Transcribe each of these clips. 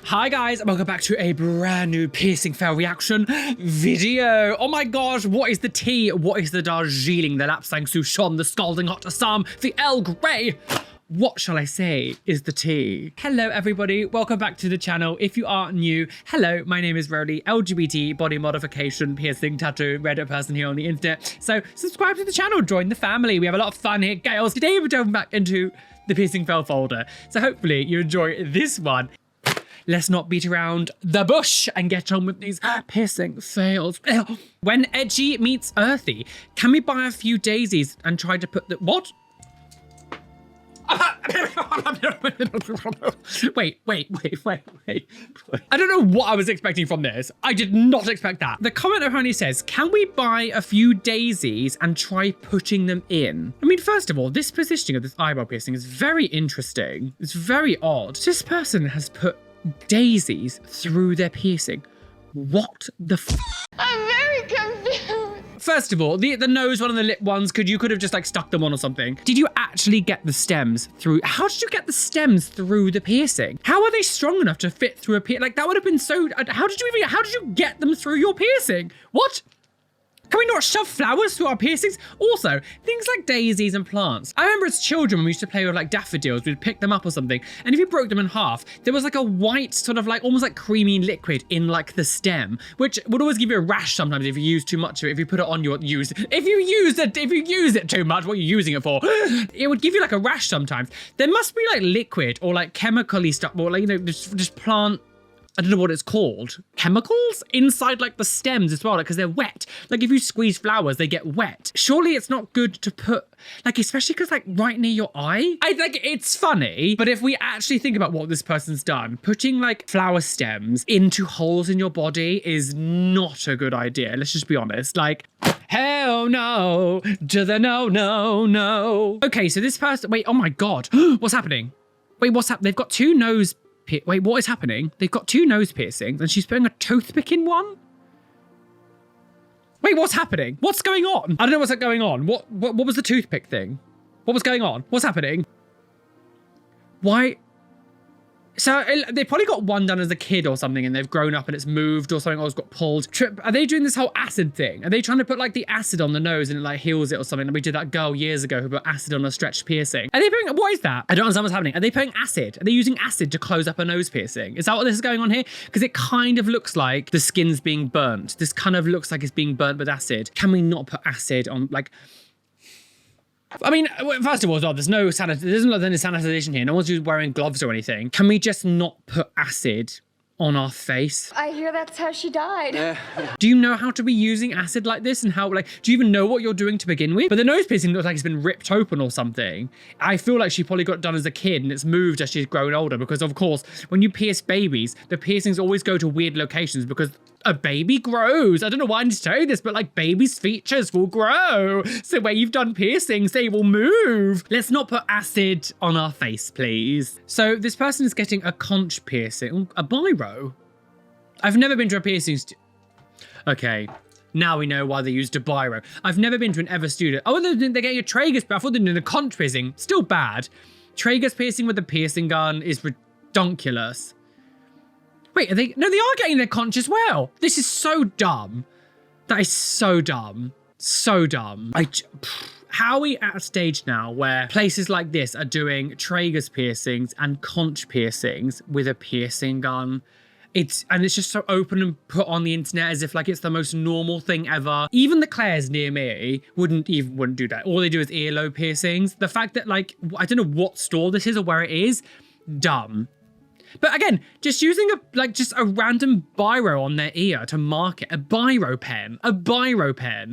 Hi guys, and welcome back to a brand new piercing fail reaction video. Oh my gosh, what is the tea? What is the Darjeeling, the Lapsang Souchong, the Scalding Hot Assam, the Earl Grey? What shall I say is the tea? Hello everybody, welcome back to the channel. If you are new, hello, my name is Roly, LGBT, body modification, piercing, tattoo, Reddit person here on the internet. So subscribe to the channel, join the family. We have a lot of fun here, girls. Today we're going back into the piercing fail folder. So hopefully you enjoy this one. Let's not beat around the bush and get on with these piercing fails. When edgy meets earthy, can we buy a few daisies and try to put the... What? Wait. I don't know what I was expecting from this. I did not expect that. The comment apparently says, can we buy a few daisies and try putting them in? I mean, first of all, this positioning of this eyebrow piercing is very interesting. It's very odd. This person has put daisies through their piercing. What the f? I'm very confused. First of all, the nose one and the lip ones, you could have just like stuck them on or something. Did you actually get the stems through? How did you get the stems through the piercing? How are they strong enough to fit through a piercing? Like that would have been so, how did you get them through your piercing? What? Can we not shove flowers through our piercings? Also, things like daisies and plants. I remember as children when we used to play with like daffodils, we'd pick them up or something, and if you broke them in half, there was like a white sort of like almost like creamy liquid in like the stem, which would always give you a rash sometimes if you use too much of it. If you put it on your if you use it too much, what are you using it for? It would give you like a rash sometimes. There must be like liquid or like chemically stuff, or like, you know, just plant, I don't know what it's called, chemicals inside like the stems as well, like because they're wet. Like if you squeeze flowers, they get wet. Surely it's not good to put, like, especially because like right near your eye. I think it's funny, but if we actually think about what this person's done, putting like flower stems into holes in your body is not a good idea. Let's just be honest. Like, hell no to the no. Okay, so this person, wait, oh my God, what's happening? Wait, what's happening? They've got two nose. Wait, what is happening? They've got two nose piercings and she's putting a toothpick in one? Wait, what's happening? What's going on? I don't know what's going on. What was the toothpick thing? What was going on? What's happening? Why? So they probably got one done as a kid or something and they've grown up and it's moved or something, or it's got pulled. Are they doing this whole acid thing? Are they trying to put like the acid on the nose and it like heals it or something? Like we did that girl years ago who put acid on a stretched piercing. Are they putting, what is that? I don't understand what's happening. Are they putting acid? Are they using acid to close up a nose piercing? Is that what this is going on here? Because it kind of looks like the skin's being burnt. This kind of looks like it's being burnt with acid. Can we not put acid on, like, I mean, first of all, there's no sanitization here. No one's wearing gloves or anything. Can we just not put acid on our face? I hear that's how she died. Do you know how to be using acid like this and how, like, do you even know what you're doing to begin with? But the nose piercing looks like it's been ripped open or something. I feel like she probably got done as a kid and it's moved as she's grown older because, of course, when you pierce babies, the piercings always go to weird locations because a baby grows. I don't know why I need to tell you this, but like babies' features will grow. So where you've done piercings, they will move. Let's not put acid on our face, please. So this person is getting a conch piercing, a biro. I've never been to a piercing okay, now we know why they used a biro. I've never been to an Ever studio. Oh, they're getting a tragus, but I thought they were doing a conch piercing. Still bad. Tragus piercing with a piercing gun is redonkulous. Wait, are they? No, they are getting their conch as well. This is so dumb. That is so dumb. So dumb. How are we at a stage now where places like this are doing tragus piercings and conch piercings with a piercing gun? It's just so open and put on the internet as if like it's the most normal thing ever. Even the Claires near me wouldn't do that. All they do is earlobe piercings. The fact that like, I don't know what store this is or where it is, dumb. But again, just using just a random biro on their ear to mark it, a biro pen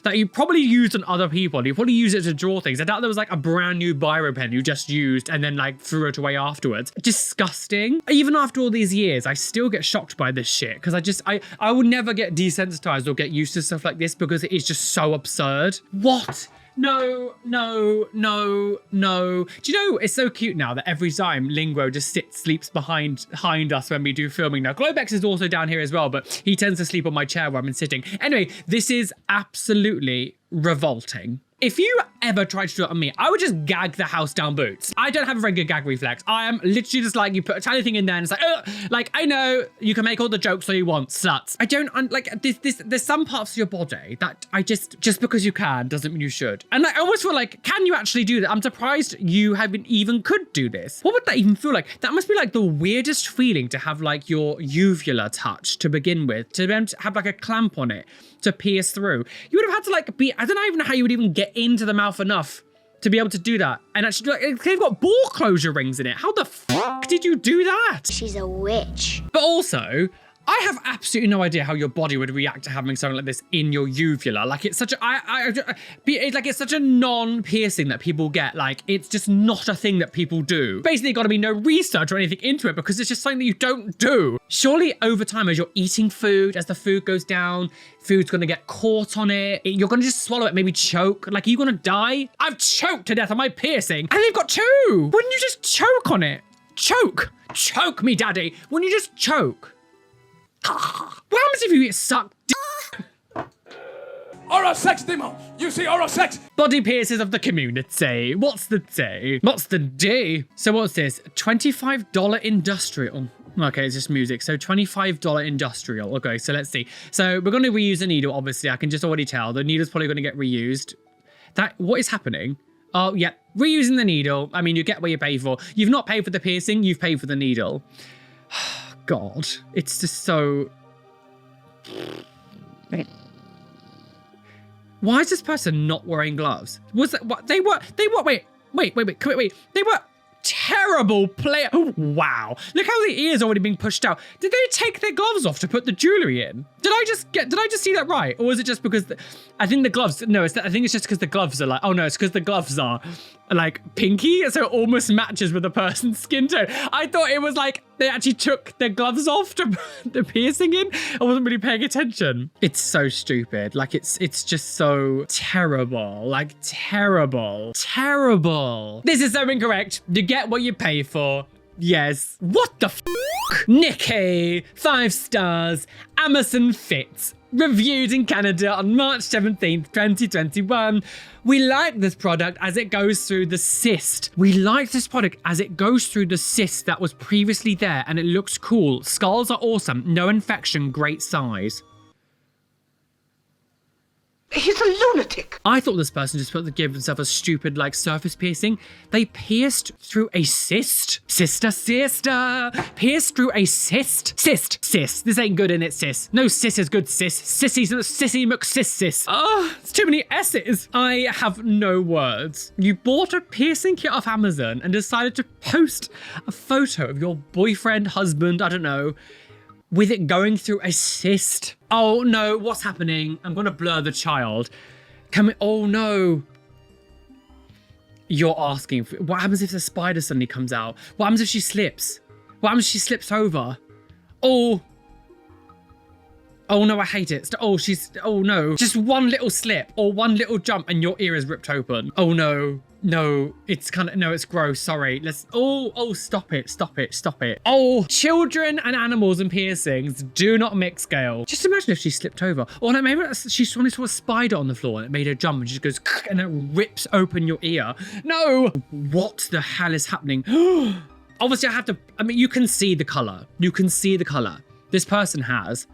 that you probably used on other people. You probably use it to draw things. I doubt there was like a brand new biro pen you just used and then like threw it away afterwards. Disgusting. Even after all these years, I still get shocked by this shit because I will never get desensitized or get used to stuff like this because it is just so absurd. What? No. Do you know, it's so cute now that every time Linguo just sleeps behind us when we do filming now. Globex is also down here as well, but he tends to sleep on my chair where I'm sitting. Anyway, this is absolutely revolting. If you ever tried to do it on me, I would just gag the house down boots. I don't have a very good gag reflex. I am literally just like, you put a tiny thing in there and it's like, ugh. Like, I know you can make all the jokes that you want, sluts. I don't, like, there's some parts of your body that I just because you can doesn't mean you should. And I almost feel like, can you actually do that? I'm surprised you haven't even could do this. What would that even feel like? That must be like the weirdest feeling to have like your uvula touch to begin with, to then have like a clamp on it to pierce through. You would have had to like be, I don't even know how you would even get into the mouth enough to be able to do that. And actually, like, they've got ball closure rings in it. How the fuck did you do that? She's a witch. But also, I have absolutely no idea how your body would react to having something like this in your uvula. Like, it's such a, it's such a non-piercing that people get. Like, it's just not a thing that people do. Basically, got to be no research or anything into it because it's just something that you don't do. Surely over time, as you're eating food, as the food goes down, food's gonna get caught on it. You're gonna just swallow it, maybe choke. Like, are you gonna die? I've choked to death on my piercing, and they've got two. Wouldn't you just choke on it? Choke. Choke me, daddy. Wouldn't you just choke? What happens if you get sucked? Oral sex demo. You see oral sex. Body piercers of the community. What's the day? What's the day? So what's this? $25 industrial. Okay, it's just music. So $25 industrial. Okay, so let's see. So we're going to reuse the needle, obviously. I can just already tell. The needle's probably going to get reused. What is happening? Oh, yeah. Reusing the needle. I mean, you get what you pay for. You've not paid for the piercing. You've paid for the needle. God, it's just so... Why is this person not wearing gloves? Was that what they were? Wait. They were terrible player. Oh, wow. Look how the ear's already being pushed out. Did they take their gloves off to put the jewelry in? Did I just see that right? Or was it just because I think the gloves, no, I think it's just because the gloves are like, oh no, it's because the gloves are like pinky. So it almost matches with the person's skin tone. I thought it was like they actually took their gloves off to put the piercing in. I wasn't really paying attention. It's so stupid. Like it's just so terrible. Like terrible. This is so incorrect. You get what you pay for. Yes. What the f***? Nikki, 5 stars, Amazon Fits. Reviewed in Canada on March 17th, 2021. We like this product as it goes through the cyst. We like this product as it goes through the cyst that was previously there and it looks cool. Skulls are awesome. No infection, great size. He's a lunatic. I thought this person just gave themselves a stupid like surface piercing. They pierced through a cyst. Sister. Pierced through a cyst. Cyst. This ain't good in it, sis. No sis is good, sis. Sissy McSis sis. Oh, it's too many S's. I have no words. You bought a piercing kit off Amazon and decided to post a photo of your boyfriend, husband, I don't know, with it going through a cyst. Oh no, what's happening? I'm gonna blur the child. Oh no. You're asking for, what happens if the spider suddenly comes out? What happens if she slips? What happens if she slips over? Oh no, I hate it. Oh no. Just one little slip or one little jump and your ear is ripped open. Oh no. No, it's gross. Sorry. Stop it. Oh, children and animals and piercings do not mix, Gail. Just imagine if she slipped over. Or like maybe she saw a spider on the floor and it made her jump and she just goes and it rips open your ear. No. What the hell is happening? Obviously you can see the color. This person has.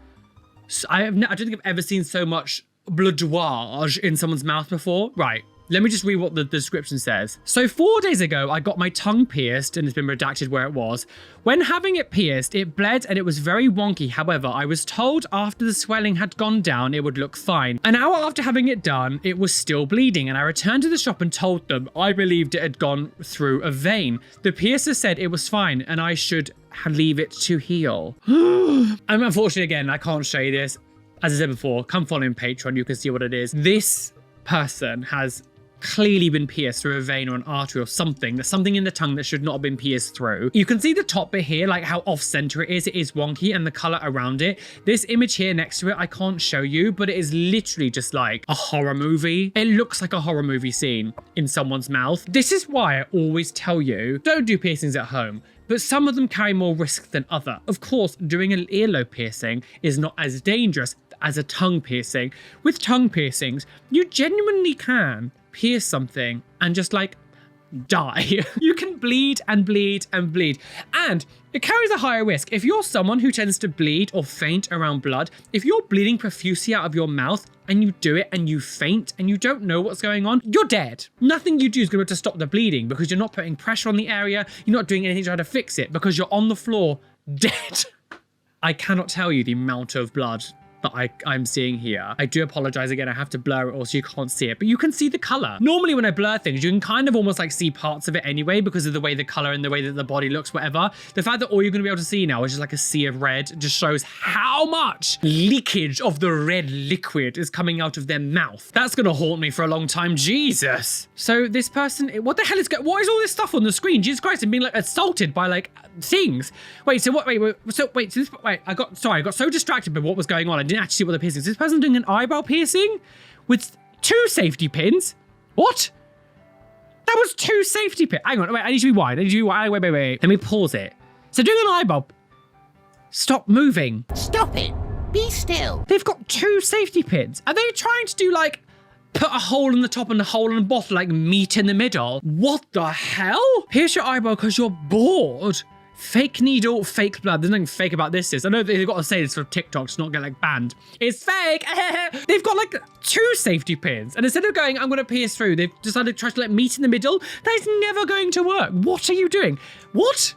I don't think I've ever seen so much bloodouage in someone's mouth before. Right. Let me just read what the description says. So 4 days ago, I got my tongue pierced and it's been redacted where it was. When having it pierced, it bled and it was very wonky. However, I was told after the swelling had gone down, it would look fine. An hour after having it done, it was still bleeding and I returned to the shop and told them I believed it had gone through a vein. The piercer said it was fine and I should leave it to heal. Unfortunately, again, I can't show you this. As I said before, come follow me on Patreon, you can see what it is. This person has clearly been pierced through a vein or an artery or something. There's something in the tongue that should not have been pierced through. You can see the top bit here, like how off center it is. It is wonky and the color around it. This image here next to it, I can't show you, but it is literally just like a horror movie. It looks like a horror movie scene in someone's mouth. This is why I always tell you, don't do piercings at home. But some of them carry more risk than other. Of course, doing an earlobe piercing is not as dangerous as a tongue piercing. With tongue piercings, you genuinely can pierce something and just like die. You can bleed and bleed and bleed. And it carries a higher risk. If you're someone who tends to bleed or faint around blood, if you're bleeding profusely out of your mouth and you do it and you faint and you don't know what's going on, you're dead. Nothing you do is going to be able to stop the bleeding because you're not putting pressure on the area. You're not doing anything to try to fix it because you're on the floor dead. I cannot tell you the amount of blood that I'm seeing here. I do apologize again, I have to blur it or so you can't see it, but you can see the color. Normally when I blur things, you can kind of almost like see parts of it anyway because of the way the color and the way that the body looks, whatever. The fact that all you're gonna be able to see now is just like a sea of red just shows how much leakage of the red liquid is coming out of their mouth. That's gonna haunt me for a long time, Jesus. So this person, what the hell is what is all this stuff on the screen? Jesus Christ, I'm being like assaulted by like things. Wait, so what, I got so distracted by what was going on. I didn't actually see what the piercing is. This person doing an eyebrow piercing with 2 safety pins? What? That was 2 safety pins. Hang on, wait, I need to rewind. Wait. Let me pause it. So doing an eyebrow. Stop moving. Stop it. Be still. They've got 2 safety pins. Are they trying to do like put a hole in the top and a hole in the bottom, like meat in the middle? What the hell? Pierce your eyebrow because you're bored. Fake needle, fake blood. There's nothing fake about this. I know they've got to say this for TikTok to not get like banned. It's fake. They've got like 2 safety pins. And instead of going, I'm going to pierce through, they've decided to try to let meat in the middle. That is never going to work. What are you doing? What?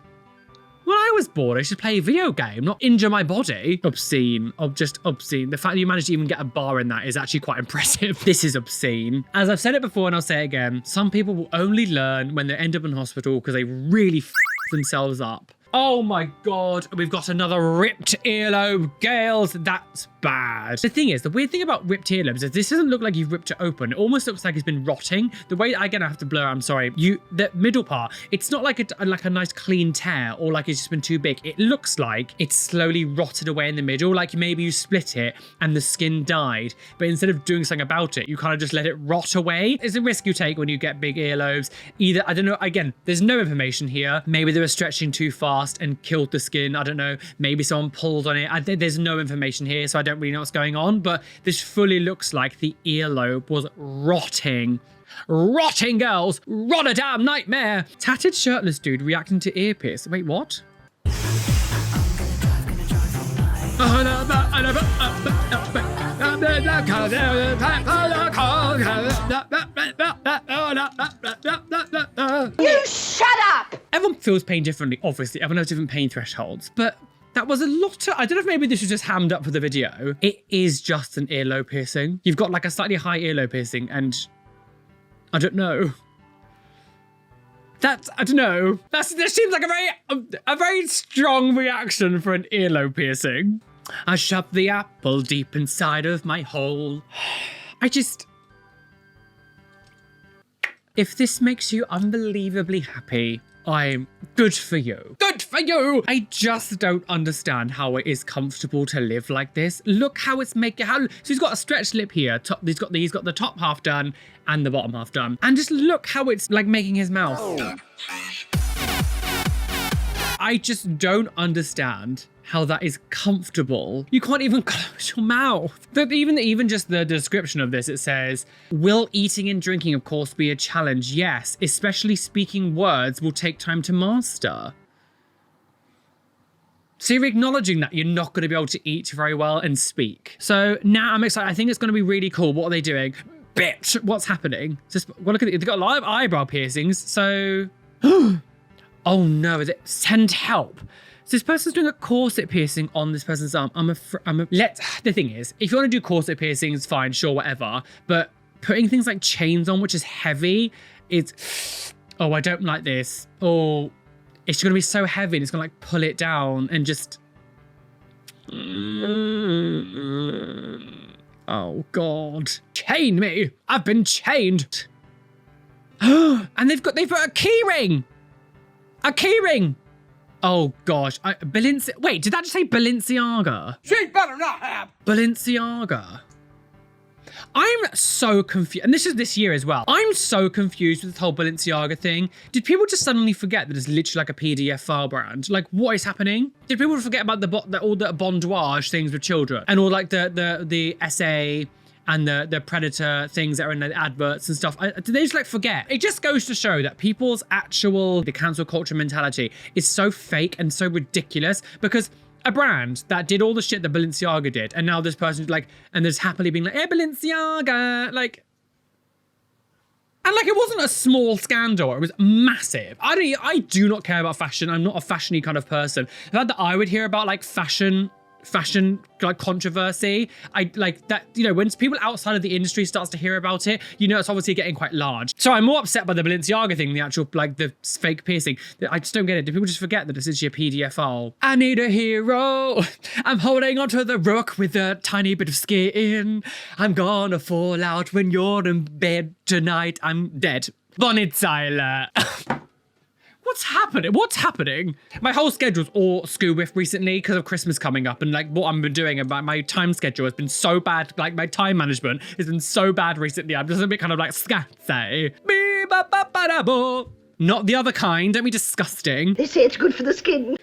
When I was bored, I should play a video game, not injure my body. Obscene. Just obscene. The fact that you managed to even get a bar in that is actually quite impressive. This is obscene. As I've said it before and I'll say it again, some people will only learn when they end up in hospital because they really themselves up. Oh my God, we've got another ripped earlobe. Gales, that's bad. The thing is, the weird thing about ripped earlobes is this doesn't look like you've ripped it open. It almost looks like it's been rotting. The way, again, I have to blur, I'm sorry. The middle part, it's not like a nice clean tear or like it's just been too big. It looks like it's slowly rotted away in the middle. Like maybe you split it and the skin died, but instead of doing something about it, you kind of just let it rot away. It's a risk you take when you get big earlobes. Either, I don't know, again, there's no information here. Maybe they were stretching too fast and killed the skin. I don't know. Maybe someone pulled on it. There's no information here, so I don't really know what's going on, but this fully looks like the earlobe was rotting. Rotting, girls! Rotterdam nightmare! Tattered shirtless dude reacting to ear pierce. Wait, what? You shut up! Everyone feels pain differently, obviously. Everyone has different pain thresholds, but that was a lot of, I don't know if maybe this was just hammed up for the video. It is just an earlobe piercing. You've got like a slightly high earlobe piercing and I don't know. I don't know. That seems like a very strong reaction for an earlobe piercing. I shoved the apple deep inside of my hole. If this makes you unbelievably happy, I'm good for you. Good for you! I just don't understand how it is comfortable to live like this. Look how it's making, so he's got a stretched lip here. He's got the top half done and the bottom half done. And just look how it's like making his mouth. Oh. I just don't understand how that is comfortable. You can't even close your mouth. Even just the description of this, it says, will eating and drinking, of course, be a challenge? Yes, especially speaking words will take time to master. So you're acknowledging that you're not going to be able to eat very well and speak. So now I'm excited. I think it's going to be really cool. What are they doing? Bitch, what's happening? Just, well, look at it. They've got a lot of eyebrow piercings. So, oh no, send help. So this person's doing a corset piercing on this person's arm. The thing is, if you want to do corset piercings, fine, sure, whatever. But putting things like chains on, which is heavy, oh, I don't like this. Oh, it's going to be so heavy and it's going to like pull it down and just, oh God, chain me. I've been chained. And they've put a key ring. A key ring. Oh gosh, wait, did that just say Balenciaga? She better not have. Balenciaga. I'm so confused, and this is this year as well. I'm so confused with this whole Balenciaga thing. Did people just suddenly forget that it's literally like a PDF file brand? Like, what is happening? Did people forget about all the bondage things with children and all like the essay and the predator things that are in the adverts and stuff. They just like forget. It just goes to show that people's the cancel culture mentality is so fake and so ridiculous, because a brand that did all the shit that Balenciaga did, and now this person's like, and there's happily being like, hey, Balenciaga, like, and like, it wasn't a small scandal, it was massive. I do not care about fashion. I'm not a fashion-y kind of person. The fact that I would hear about like fashion like controversy, I like that, you know, when people outside of the industry starts to hear about it, you know, it's obviously getting quite large. So I'm more upset by the Balenciaga thing, the actual like the fake piercing. I just don't get it. Do people just forget that this is your PDFO? I need a hero. I'm holding onto the rook with a tiny bit of skin. I'm gonna fall out when you're in bed tonight. I'm dead. Bonnet Tyler. What's happening? What's happening? My whole schedule's all skew with recently because of Christmas coming up, and like what I've been doing about my time schedule has been so bad. Like my time management has been so bad recently. I'm just a bit kind of like scatty. Not the other kind. Don't be disgusting. They say it's good for the skin.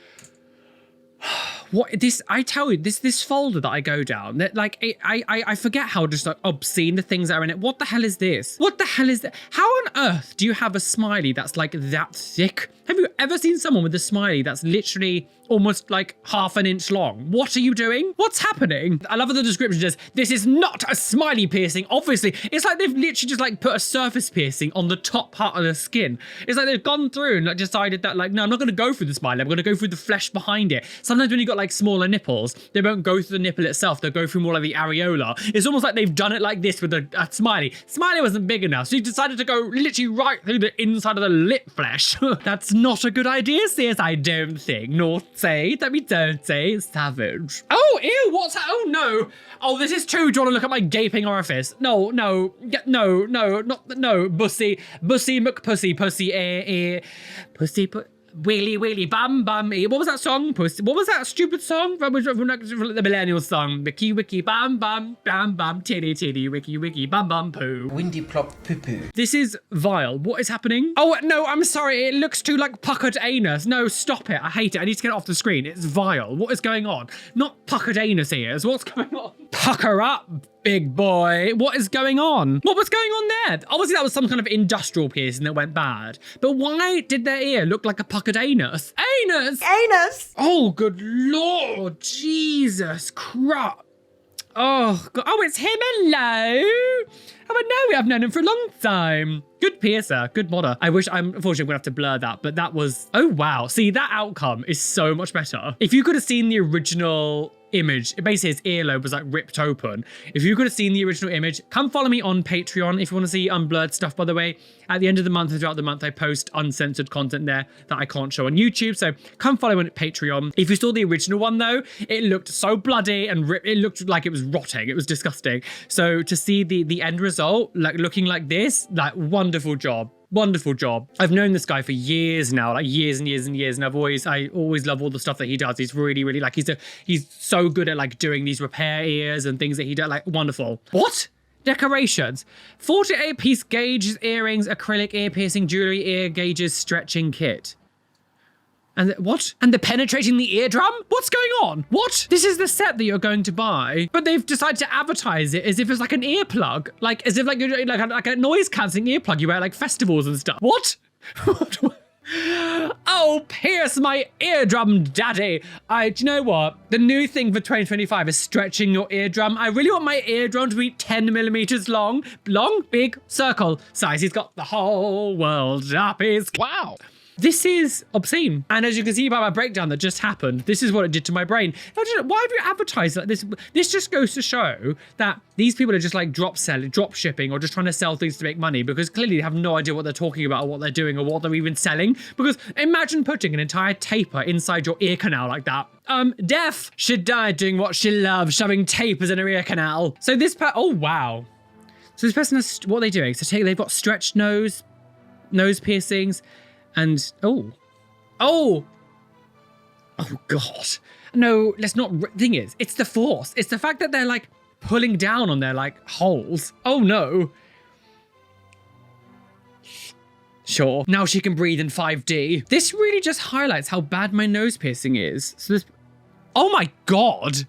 What this? I tell you, this folder that I go down, that like I forget how just like obscene the things that are in it. What the hell is this? What the hell is that? How on earth do you have a smiley that's like that thick? Have you ever seen someone with a smiley that's literally almost like half an inch long? What are you doing? What's happening? I love that the description says, this is not a smiley piercing. Obviously, it's like they've literally just like put a surface piercing on the top part of the skin. It's like they've gone through and like decided that like, no, I'm not going to go through the smiley. I'm going to go through the flesh behind it. Sometimes when you've got like smaller nipples, they won't go through the nipple itself. They'll go through more like the areola. It's almost like they've done it like this with a smiley. Smiley wasn't big enough, so you decided to go literally right through the inside of the lip flesh. That's not a good idea, sis, I don't think. Nor say that we don't say savage. Oh, ew, what's that? Oh, no. Oh, this is true. Do you want to look at my gaping orifice? No, no, no, no, not, no, bussy, McPussy, pussy, pussy, wheelie, wheelie, bam, bam, what was that song? Pussy. What was that stupid song? From the millennial song. Wiki, wiki, bam, bam, bam, bam, titty, titty, wiki, wiki, bam, bam, poo. Windy plop, poo, poo. This is vile. What is happening? Oh, no, I'm sorry. It looks too like puckered anus. No, stop it. I hate it. I need to get it off the screen. It's vile. What is going on? Not puckered anus ears. What's going on? Pucker up, big boy. What is going on? What was going on there? Obviously, that was some kind of industrial piercing that went bad. But why did their ear look like a puckered anus? Anus! Anus! Oh, good Lord. Jesus Christ. Oh, God. Oh, it's him. Hello. Oh, I know. I've known him for a long time. Good piercer. Good modder. Unfortunately, I'm going to have to blur that, but that was... Oh, wow. See, that outcome is so much better. If you could have seen the original image, basically his earlobe was like ripped open. If you could have seen the original image, come follow me on Patreon if you want to see unblurred stuff, by the way. At the end of the month and throughout the month, I post uncensored content there that I can't show on YouTube, so come follow me on Patreon. If you saw the original one though, it looked so bloody and it looked like it was rotting. It was disgusting. So to see the end result, like looking like this, like wonderful job. Wonderful job. I've known this guy for years now, like years and years and years, and I always love all the stuff that he does. He's really, really like, he's so good at like doing these repair ears and things that he does, like wonderful. What? Decorations. 48-piece gauges, earrings, acrylic ear piercing, jewelry, ear gauges, stretching kit. And what? And the penetrating the eardrum? What's going on? What? This is the set that you're going to buy, but they've decided to advertise it as if it's like an earplug, like as if like you're like a noise cancelling earplug you wear at like festivals and stuff. What? Oh, pierce my eardrum, daddy. Do you know what? The new thing for 2025 is stretching your eardrum. I really want my eardrum to be 10 millimeters long. Long, big, circle size. He's got the whole world up his... Wow. This is obscene. And as you can see by my breakdown that just happened, this is what it did to my brain. Why do you advertise like this? This just goes to show that these people are just like drop shipping or just trying to sell things to make money, because clearly they have no idea what they're talking about or what they're doing or what they're even selling. Because imagine putting an entire taper inside your ear canal like that. Deaf should die doing what she loves, shoving tapers in her ear canal. So this oh wow. So this person has, what are they doing? So they've got stretched nose piercings, and oh God. No, let's not, thing is, it's the force. It's the fact that they're like pulling down on their like holes. Oh no. Sure, now she can breathe in 5D. This really just highlights how bad my nose piercing is. So this, oh my God.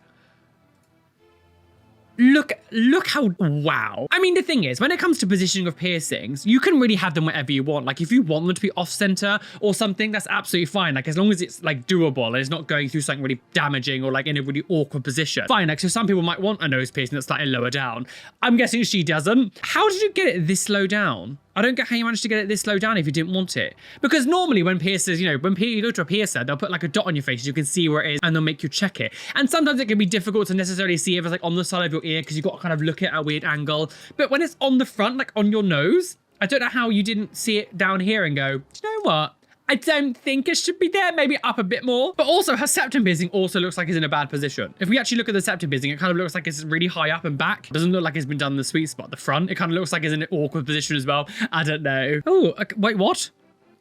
look how, wow. I mean, the thing is, when it comes to positioning of piercings, you can really have them wherever you want. Like if you want them to be off center or something, that's absolutely fine. Like as long as it's like doable and it's not going through something really damaging or like in a really awkward position. Fine, like so some people might want a nose piercing that's slightly lower down. I'm guessing she doesn't. How did you get it this low down? I don't get how you managed to get it this low down if you didn't want it. Because normally when piercers, you know, when you go to a piercer, they'll put like a dot on your face, you can see where it is, and they'll make you check it. And sometimes it can be difficult to necessarily see if it's like on the side of your ear because you've got to kind of look at a weird angle. But when it's on the front, like on your nose, I don't know how you didn't see it down here and go, do you know what? I don't think it should be there, maybe up a bit more. But also her septum piercing also looks like it's in a bad position. If we actually look at the septum piercing, it kind of looks like it's really high up and back. It doesn't look like it's been done in the sweet spot. The front, it kind of looks like it's in an awkward position as well. I don't know. Oh, okay, wait, what?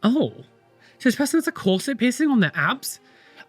Oh, so this person has a corset piercing on their abs?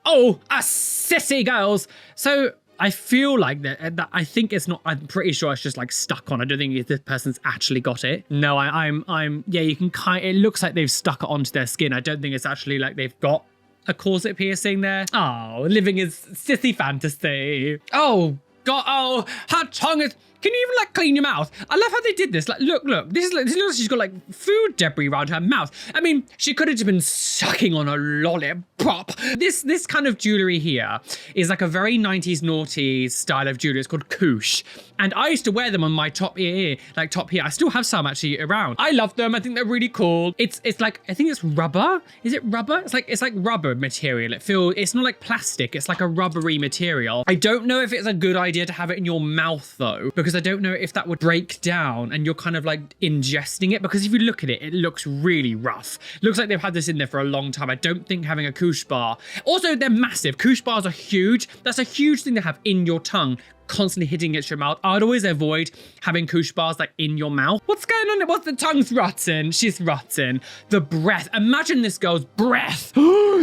Oh, a sissy, girls. So I feel like that I think it's not, I'm pretty sure it's just like stuck on. I don't think this person's actually got it. No, I'm yeah, you can it looks like they've stuck it onto their skin. I don't think it's actually like they've got a corset piercing there. Oh, living is sissy fantasy. Oh, God, oh, her tongue is, can you even like clean your mouth? I love how they did this. Like, look, this looks like she's got like food debris around her mouth. I mean, she could have just been sucking on a lollipop. This kind of jewelry here is like a very 90s naughty style of jewelry. It's called couche. And I used to wear them on my top ear, like top here. I still have some actually around. I love them. I think they're really cool. It's like, I think it's rubber. Is it rubber? It's like rubber material. It's not like plastic. It's like a rubbery material. I don't know if it's a good idea to have it in your mouth though, because I don't know if that would break down and you're kind of like ingesting it, because if you look at it, it looks really rough. Looks like they've had this in there for a long time. I don't think having a couche bar. Also, they're massive. Couche bars are huge. That's a huge thing to have in your tongue, constantly hitting at your mouth. I'd always avoid having couche bars like in your mouth. What's going on? What's the tongue's rotten? She's rotten. The breath. Imagine this girl's breath.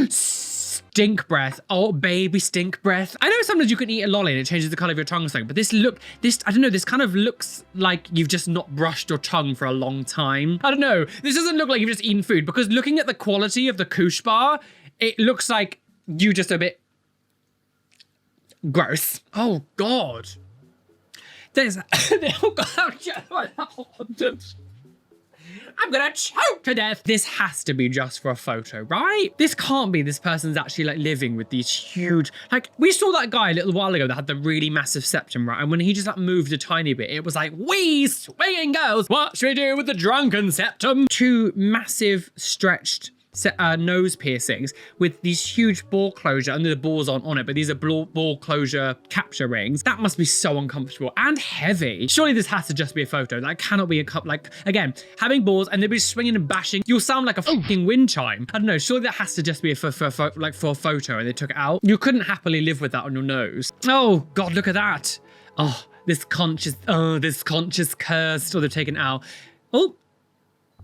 Stink breath. Oh, baby stink breath. I know sometimes you can eat a lolly and it changes the color of your tongue or something, but this I don't know, this kind of looks like you've just not brushed your tongue for a long time. I don't know. This doesn't look like you've just eaten food, because looking at the quality of the couche bar, it looks like you just a bit gross. Oh God. There's oh God. I'm gonna choke to death. This has to be just for a photo, right? This can't be this person's actually like living with these huge, like we saw that guy a little while ago that had the really massive septum, right? And when he just like moved a tiny bit, it was like, wee swinging girls, what should we do with the drunken septum? Two massive stretched nose piercings with these huge ball closure, and the balls aren't on it, but these are ball closure capture rings. That must be so uncomfortable and heavy. Surely this has to just be a photo. That cannot be a cup. Like, again, having balls and they'll be swinging and bashing. You'll sound like a fucking wind chime. I don't know. Surely that has to just be for a photo, and they took it out. You couldn't happily live with that on your nose. Oh God, look at that. Oh, this conch is cursed, or they've taken it out. Oh,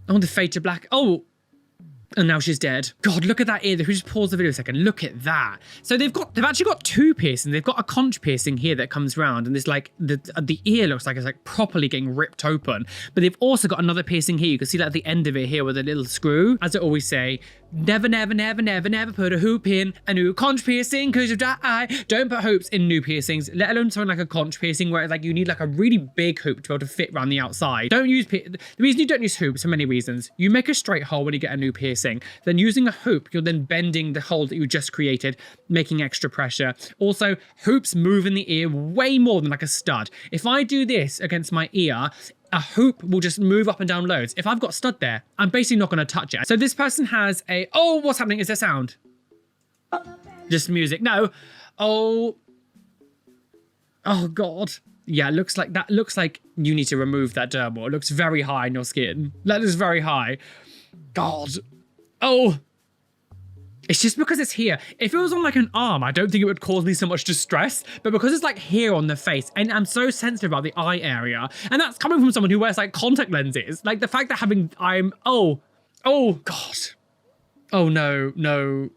the fade to black. Oh. And now she's dead. God, look at that ear. If we just pause the video a second, look at that. So they've actually got two piercings. They've got a conch piercing here that comes round, and there's like the ear looks like it's like properly getting ripped open. But they've also got another piercing here. You can see that at the end of it here with a little screw. As I always say, never, never, never, never, never put a hoop in a new conch piercing because you die. Don't put hoops in new piercings, let alone something like a conch piercing where like you need like a really big hoop to be able to fit around the outside. Don't use the reason you don't use hoops for many reasons. You make a straight hole when you get a new piercing. Then using a hoop, you're then bending the hole that you just created, making extra pressure. Also, hoops move in the ear way more than like a stud. If I do this against my ear, a hoop will just move up and down loads. If I've got a stud there, I'm basically not going to touch it. So this person has a, oh, what's happening? Is there sound? Just music. No. Oh God. Yeah, it looks like you need to remove that dermal. It looks very high in your skin. That is very high. God. Oh. It's just because it's here. If it was on like an arm, I don't think it would cause me so much distress, but because it's like here on the face, and I'm so sensitive about the eye area, and that's coming from someone who wears like contact lenses, like the fact that oh God. Oh no.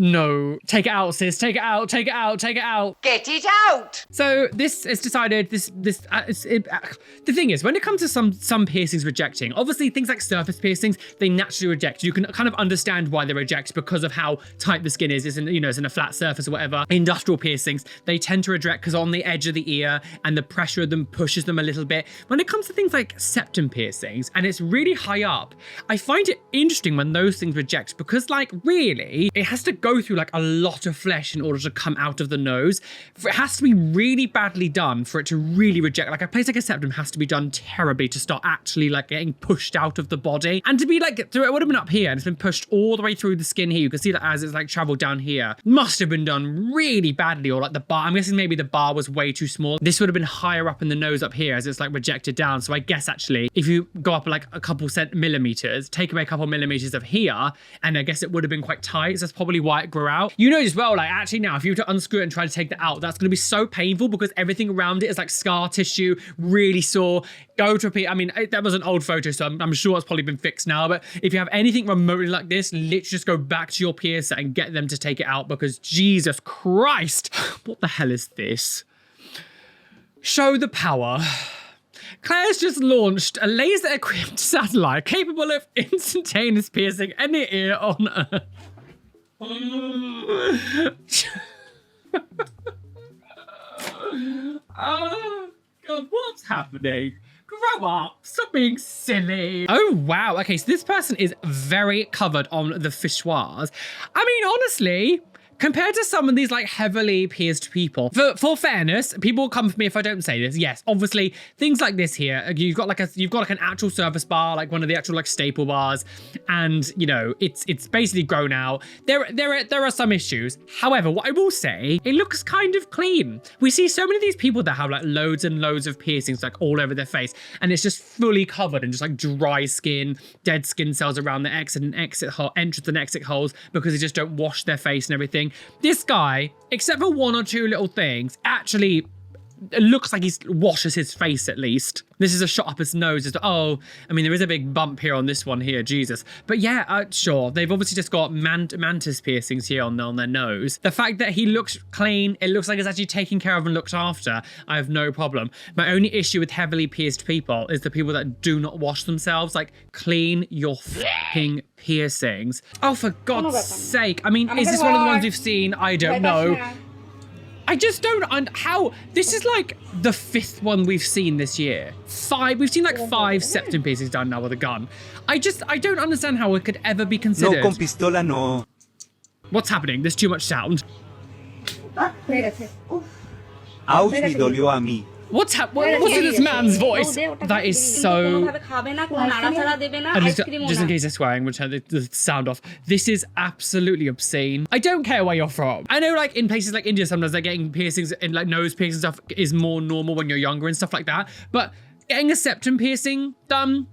No, take it out, sis. Take it out. Take it out. Take it out. Get it out! So this is decided. The thing is, when it comes to some piercings rejecting, obviously things like surface piercings, they naturally reject. You can kind of understand why they reject because of how tight the skin is. It's in a flat surface or whatever. Industrial piercings, they tend to reject because on the edge of the ear and the pressure of them pushes them a little bit. When it comes to things like septum piercings and it's really high up, I find it interesting when those things reject because like really, it has to go through like a lot of flesh in order to come out of the nose. It has to be really badly done for it to really reject. Like a place like a septum has to be done terribly to start actually like getting pushed out of the body. And to be like, so it would have been up here and it's been pushed all the way through the skin here. You can see that as it's like traveled down here. Must have been done really badly, or like the bar, I'm guessing maybe the bar was way too small. This would have been higher up in the nose up here as it's like rejected down. So I guess actually if you go up like a couple millimeters, take away a couple millimeters of here, and I guess it would have been quite tight. So that's probably why it grew out. You know as well, like actually now, if you were to unscrew it and try to take that out, that's going to be so painful because everything around it is like scar tissue, really sore. Go to a I mean, that was an old photo, so I'm sure it's probably been fixed now. But if you have anything remotely like this, literally just go back to your piercer and get them to take it out because Jesus Christ, what the hell is this? Show the power. Claire's just launched a laser-equipped satellite capable of instantaneous piercing any ear on Earth. Oh, God, what's happening? Grow up. Stop being silly. Oh, wow. Okay, so this person is very covered on the fissoirs. I mean, honestly, compared to some of these like heavily pierced people, for fairness, people will come for me if I don't say this. Yes, obviously things like this here, you've got like an actual surface bar, like one of the actual like staple bars, and you know it's basically grown out. There are some issues. However, what I will say, it looks kind of clean. We see so many of these people that have like loads and loads of piercings like all over their face, and it's just fully covered in just like dry skin, dead skin cells around the entrance and exit holes because they just don't wash their face and everything. This guy, except for one or two little things, actually looks like he washes his face at least. This is a shot up his nose. Oh, I mean, there is a big bump here on this one here, Jesus. But yeah, sure. They've obviously just got mantis piercings here on their nose. The fact that he looks clean, it looks like it's actually taken care of and looked after, I have no problem. My only issue with heavily pierced people is the people that do not wash themselves. Like, clean your fucking piercings. Oh, for God's sake. I mean, is this one of the ones we've seen? I don't know. I just don't how this is like the 5th one we've seen this year. We've seen like 5 septum piercings done now with a gun. I don't understand how it could ever be considered. No, con pistola no. What's happening? There's too much sound. Ouch, me dolió a mí. What's in this man's voice? That is so... And just in case they're swearing, we'll turn the sound off. This is absolutely obscene. I don't care where you're from. I know like in places like India, sometimes they're getting piercings and like nose piercing stuff is more normal when you're younger and stuff like that. But getting a septum piercing done,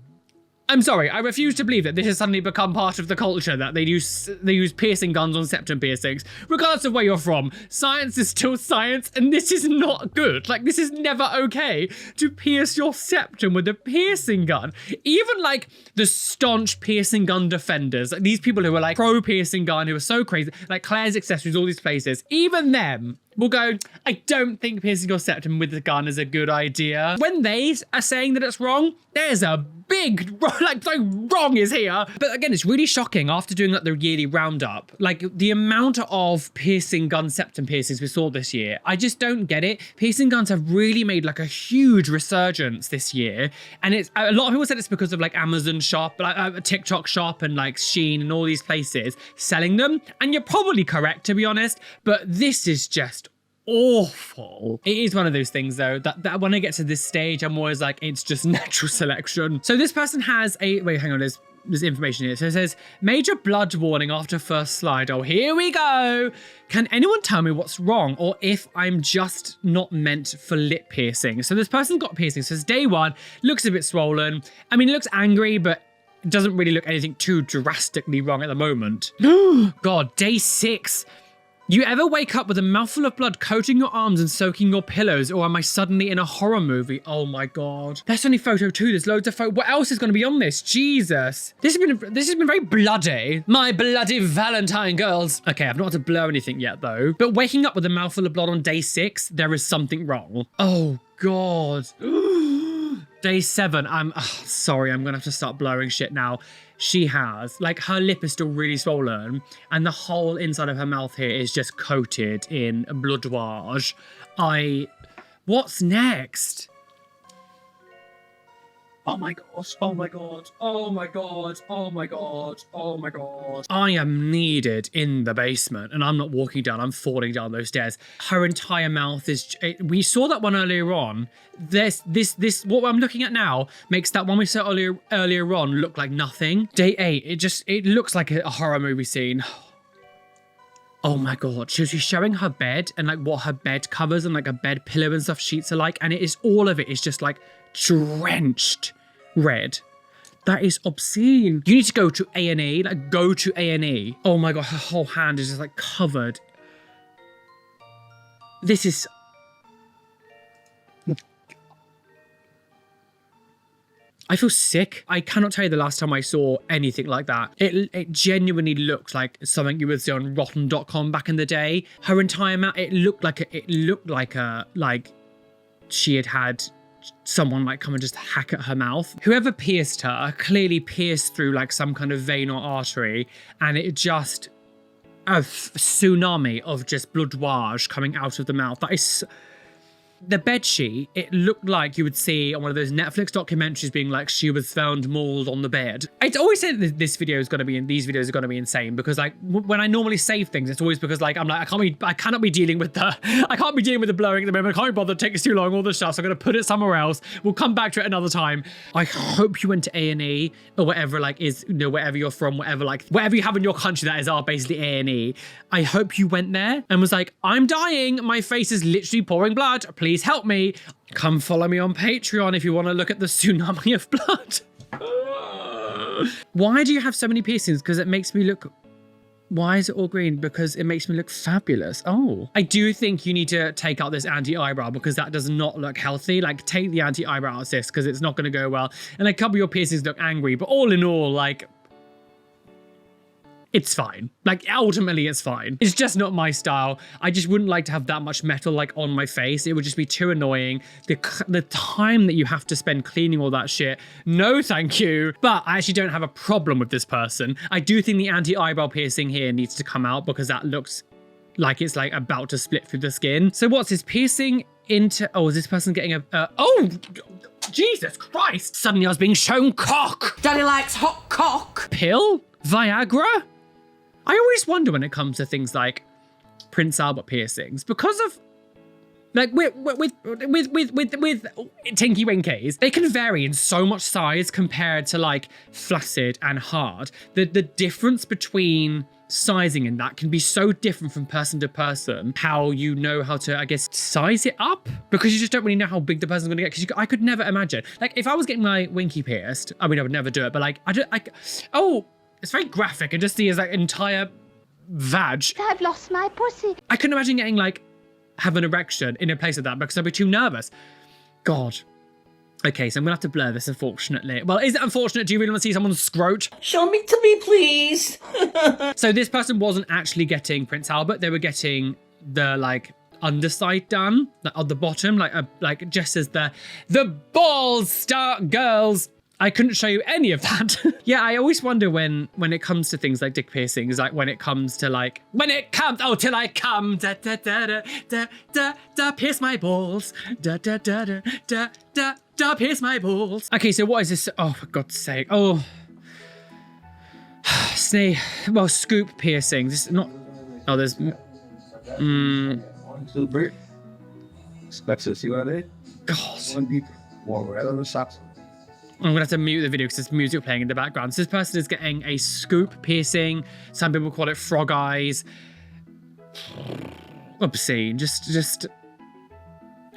I'm sorry, I refuse to believe that this has suddenly become part of the culture that they use piercing guns on septum piercings, regardless of where you're from. Science is still science, and this is not good. Like, this is never okay to pierce your septum with a piercing gun. Even like the staunch piercing gun defenders, like these people who are like pro piercing gun, who are so crazy, like Claire's Accessories, all these places, even them will go, I don't think piercing your septum with the gun is a good idea. When they are saying that it's wrong, there's a big, like, wrong is here. But again, it's really shocking after doing like the yearly roundup, like the amount of piercing gun septum piercings we saw this year. I just don't get it. Piercing guns have really made like a huge resurgence this year. And it's a lot of people said it's because of like Amazon shop, like TikTok shop and like Shein and all these places selling them. And you're probably correct, to be honest, but this is just awful. It is one of those things though that when I get to this stage, I'm always like, it's just natural selection. So this person has wait, hang on, there's information here. So it says, major blood warning after first slide. Oh, here we go. Can anyone tell me what's wrong or if I'm just not meant for lip piercing? So this person's got piercing. So it's day 1, looks a bit swollen. I mean, it looks angry, but it doesn't really look anything too drastically wrong at the moment. God, day 6. You ever wake up with a mouthful of blood coating your arms and soaking your pillows, or am I suddenly in a horror movie? Oh my God. That's only photo 2. There's loads of photo. What else is going to be on this? Jesus. This has been very bloody. My bloody Valentine, girls. Okay, I've not had to blur anything yet though. But waking up with a mouthful of blood on day 6, there is something wrong. Oh God. Day 7, sorry, I'm gonna have to start blurring shit now. She has, like, her lip is still really swollen and the whole inside of her mouth here is just coated in bloodouage. What's next? Oh my gosh, oh my God, oh my God, oh my God, oh my God. I am needed in the basement and I'm not walking down, I'm falling down those stairs. Her entire mouth is, we saw that one earlier on. This, what I'm looking at now makes that one we saw earlier on look like nothing. Day 8, it looks like a horror movie scene. Oh my God, she's showing her bed and like what her bed covers and like a bed pillow and stuff sheets are like, and it is, all of it is just like drenched red. That is obscene. You need to go to A&E, like go to A&E. Oh my God, her whole hand is just like covered. This is... I feel sick. I cannot tell you the last time I saw anything like that. It genuinely looks like something you would see on rotten.com back in the day. Her entire mouth, it looked like she had someone like come and just hack at her mouth. Whoever pierced her clearly pierced through like some kind of vein or artery, and it just a tsunami of just bloodouage coming out of the mouth. That is... The bedsheet, it looked like you would see on one of those Netflix documentaries being like, she was found mauled on the bed. I'd always say that these videos are going to be insane because like when I normally save things, it's always because like, I'm like, I cannot be dealing with the blurring at the moment. I can't be bothered, it takes too long, all this stuff. So I'm going to put it somewhere else. We'll come back to it another time. I hope you went to A&E or whatever like is, you know, wherever you're from, whatever you have in your country that is basically A&E. I hope you went there and was like, I'm dying. My face is literally pouring blood. Please help me. Come follow me on Patreon if you want to look at the tsunami of blood. Why do you have so many piercings? Because it makes me look... Why is it all green? Because it makes me look fabulous. Oh. I do think you need to take out this anti-eyebrow because that does not look healthy. Like, take the anti-eyebrow out of this because it's not going to go well. And a couple of your piercings look angry, but all in all, like... It's fine. Like, ultimately, it's fine. It's just not my style. I just wouldn't like to have that much metal, like, on my face. It would just be too annoying. The time that you have to spend cleaning all that shit, no thank you. But I actually don't have a problem with this person. I do think the anti-eyebrow piercing here needs to come out because that looks like it's, like, about to split through the skin. So what's this piercing into... Oh, is this person getting a... Oh! Jesus Christ! Suddenly I was being shown cock! Daddy likes hot cock. Pill? Viagra? I always wonder when it comes to things like Prince Albert piercings, because of like with Tinky Winkies, they can vary in so much size compared to like flaccid and hard. The difference between sizing in that can be so different from person to person, how you know how to, I guess, size it up, because you just don't really know how big the person's gonna get. Because I could never imagine, like, if I was getting my winky pierced, I mean, I would never do it, but like, oh, it's very graphic and just see his like entire vag. I've lost my pussy. I couldn't imagine getting like, have an erection in a place like that because I'd be too nervous. God. Okay, so I'm gonna have to blur this, unfortunately. Well, is it unfortunate? Do you really want to see someone's scrote? Show me to me, please. So this person wasn't actually getting Prince Albert. They were getting the like underside done, like on the bottom, like just as the balls start, girls. I couldn't show you any of that. Yeah, I always wonder when it comes to things like dick piercings, like when it comes, oh, till I come, da da da da da da da, pierce my balls, da da da da da da da, pierce my balls. Okay, so what is this? Oh, for God's sake. Oh. Scoop piercings. This is not, oh, there's, 1, 2, 3. Let's see what I did. God. I'm gonna have to mute the video because there's music playing in the background. So this person is getting a scoop piercing. Some people call it frog eyes. Obscene.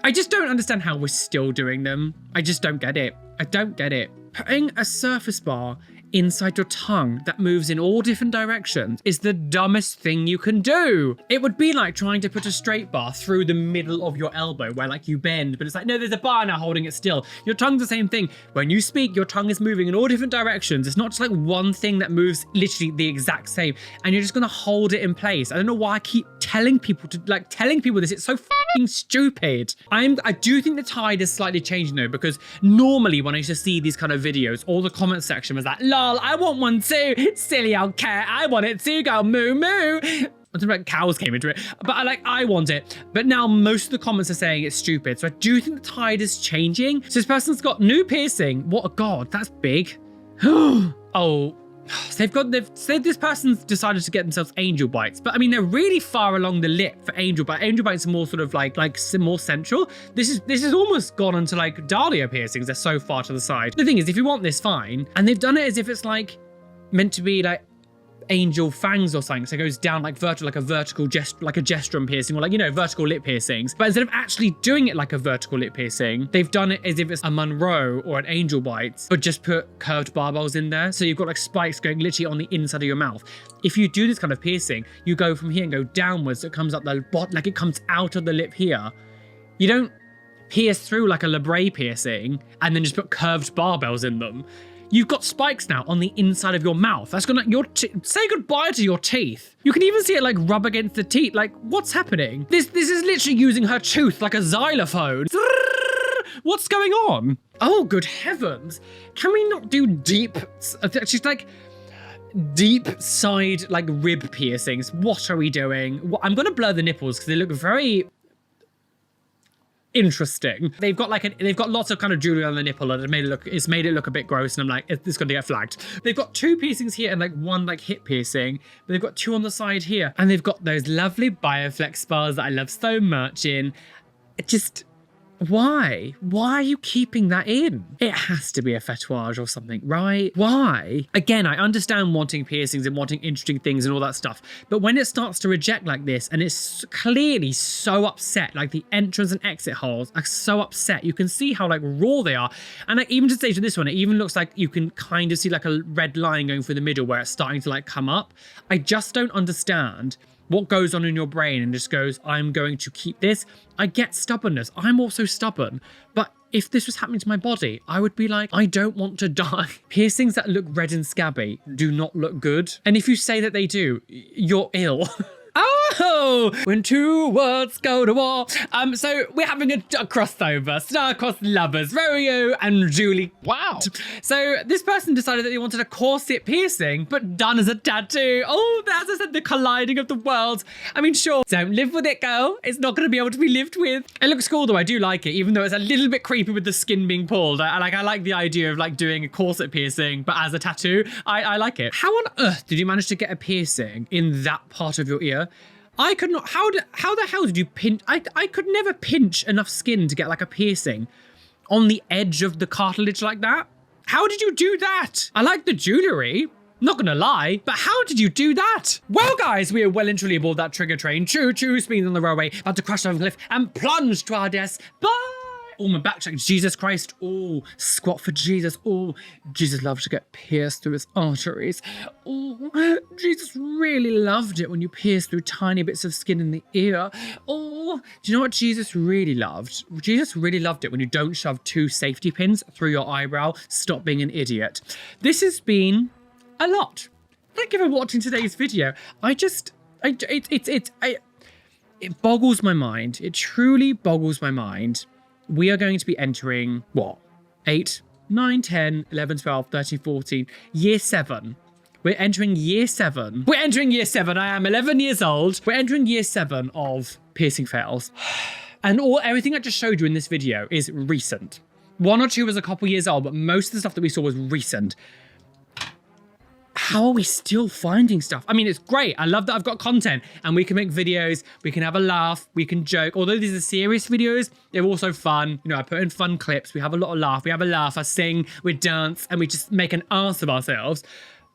I just don't understand how we're still doing them. I just don't get it. I don't get it. Putting a surface bar inside your tongue that moves in all different directions is the dumbest thing you can do. It would be like trying to put a straight bar through the middle of your elbow where like you bend, but it's like, no, there's a bar now holding it still. Your tongue's the same thing. When you speak, your tongue is moving in all different directions. It's not just like one thing that moves literally the exact same, and you're just gonna hold it in place. I don't know why I keep telling people this. It's so fucking stupid. I do think the tide is slightly changing though, because normally when I used to see these kind of videos, all the comment section was like, lol, I want one too. Silly old cat, I want it too, go moo moo. I don't know about cows came into it, but I want it. But now most of the comments are saying it's stupid. So I do think the tide is changing. So this person's got new piercing. What a god, that's big. Oh, so they've said this person's decided to get themselves angel bites, but I mean, they're really far along the lip for angel bite. Angel bites are more sort of like more central. This is almost gone into like Dahlia piercings. They're so far to the side. The thing is, if you want this, fine. And they've done it as if it's like meant to be like angel fangs or something, so it goes down like vertical, like a vertical like a gesturum piercing, or like, you know, vertical lip piercings. But instead of actually doing it like a vertical lip piercing, they've done it as if it's a Monroe or an angel bites, but just put curved barbells in there. So you've got like spikes going literally on the inside of your mouth. If you do this kind of piercing, you go from here and go downwards, so it comes up the bottom, like it comes out of the lip here. You don't pierce through like a labrae piercing and then just put curved barbells in them. You've got spikes now on the inside of your mouth. That's gonna, say goodbye to your teeth. You can even see it like rub against the teeth. Like, what's happening? This is literally using her tooth like a xylophone. What's going on? Oh, good heavens. Can we not do deep, she's like, deep side like rib piercings? What are we doing? I'm gonna blur the nipples because they look very interesting. They've got lots of kind of jewelry on the nipple, and it's made it look a bit gross, and I'm like, it's gonna get flagged. They've got two piercings here and like one like hip piercing, but they've got two on the side here, and they've got those lovely Bioflex bars that I love so much in. It just, why are you keeping that in? It has to be a fetouage or something, right? Why? Again, I understand wanting piercings and wanting interesting things and all that stuff, but when it starts to reject like this, and it's clearly so upset, like the entrance and exit holes are so upset, you can see how like raw they are. And like, even to stage of this one, it even looks like you can kind of see like a red line going through the middle where it's starting to like come up. I just don't understand what goes on in your brain and just goes, I'm going to keep this. I get stubbornness. I'm also stubborn. But if this was happening to my body, I would be like, I don't want to die. Piercings that look red and scabby do not look good. And if you say that they do, you're ill. Oh, when two worlds go to war. So we're having a crossover, star-crossed lovers, Romeo and Julie. Wow. So this person decided that they wanted a corset piercing, but done as a tattoo. Oh, as I said, the colliding of the worlds. I mean, sure, don't live with it, girl. It's not going to be able to be lived with. It looks cool though. I do like it, even though it's a little bit creepy with the skin being pulled. I like the idea of like doing a corset piercing, but as a tattoo. I like it. How on earth did you manage to get a piercing in that part of your ear? I could not, how the hell did you pinch? I could never pinch enough skin to get like a piercing on the edge of the cartilage like that. How did you do that? I like the jewelry, not gonna lie, but how did you do that? Well, guys, we are well and truly aboard that trigger train. Choo-choo, speeding on the railway, about to crash over the cliff and plunge to our deaths. Bye! Oh, my backtrack. Jesus Christ. Oh, squat for Jesus. Oh, Jesus loved to get pierced through his arteries. Oh, Jesus really loved it when you pierced through tiny bits of skin in the ear. Oh, do you know what Jesus really loved? Jesus really loved it when you don't shove two safety pins through your eyebrow. Stop being an idiot. This has been a lot. Thank you for watching today's video. It boggles my mind. It truly boggles my mind. We are going to be entering, what, 8, 9, 10, 11, 12, 13, 14, year 7. We're entering year 7. We're entering year 7. I am 11 years old. We're entering year 7 of piercing fails. And everything I just showed you in this video is recent. 1 or 2 was a couple years old, but most of the stuff that we saw was recent. How are we still finding stuff? I mean, it's great. I love that I've got content and we can make videos, we can have a laugh, we can joke. Although these are serious videos, they're also fun. You know, I put in fun clips, we have a lot of laugh, I sing, we dance, and we just make an ass of ourselves.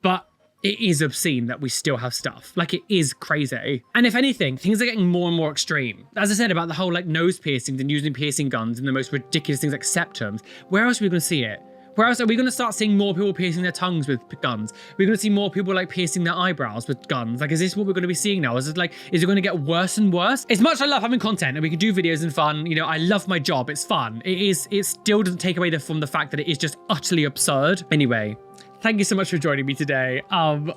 But it is obscene that we still have stuff. Like, it is crazy. And if anything, things are getting more and more extreme. As I said about the whole like nose piercings and using piercing guns and the most ridiculous things like septums, where else are we gonna see it? Where else are we going to start seeing more people piercing their tongues with guns? We're going to see more people like piercing their eyebrows with guns. Like, is this what we're going to be seeing now? Is it going to get worse and worse? As much as I love having content and we can do videos and fun, you know, I love my job. It's fun. It still doesn't take away from the fact that it is just utterly absurd. Anyway, thank you so much for joining me today.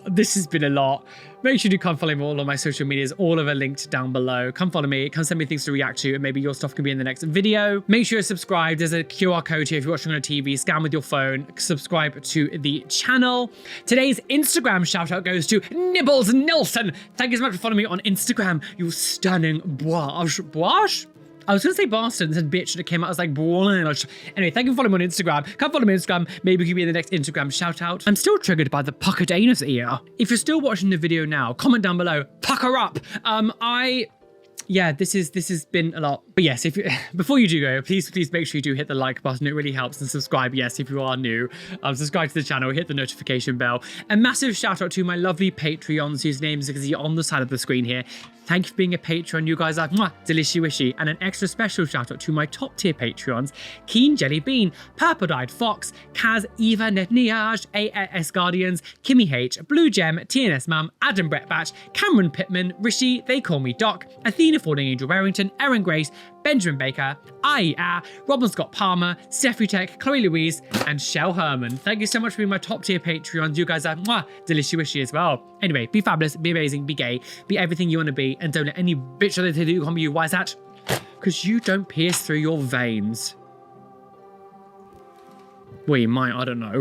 This has been a lot. Make sure to come follow me all on my social medias. All of them linked down below. Come follow me. Come send me things to react to, and maybe your stuff can be in the next video. Make sure you're subscribed. There's a QR code here if you're watching on a TV. Scan with your phone. Subscribe to the channel. Today's Instagram shout out goes to Nibbles Nilsson. Thank you so much for following me on Instagram. You stunning boash. I was going to say bastard and said bitch, and it came out as like boash. Anyway, thank you for following me on Instagram. Come follow me on Instagram. Maybe you can be in the next Instagram shout out. I'm still triggered by the puckered anus ear. If you're still watching the video now, comment down below. Pucker up. Yeah, this has been a lot. But yes, before you do go, please make sure you do hit the like button. It really helps. And subscribe, yes, if you are new. Subscribe to the channel, hit the notification bell. A massive shout out to my lovely Patreons whose names you can see on the side of the screen here. Thank you for being a Patreon. You guys are delicious wishy. And an extra special shout out to my top tier Patreons: Keen Jelly Bean, Purple Dyed Fox, Kaz, Eva Netniage, AS Guardians, Kimmy H, Blue Gem, TNS Mum, Adam Brett Batch, Cameron Pittman, Rishi, They Call Me Doc, Athena Falling Angel Barrington, Erin Grace, Benjamin Baker, Robin Scott Palmer, Steffi Tech, Chloe Louise, and Shell Herman. Thank you so much for being my top tier Patreons. You guys are delicious wishy as well. Anyway, be fabulous, be amazing, be gay, be everything you want to be, and don't let any bitch or they do you. Why is that? Because you don't pierce through your veins. Well, you might, I don't know.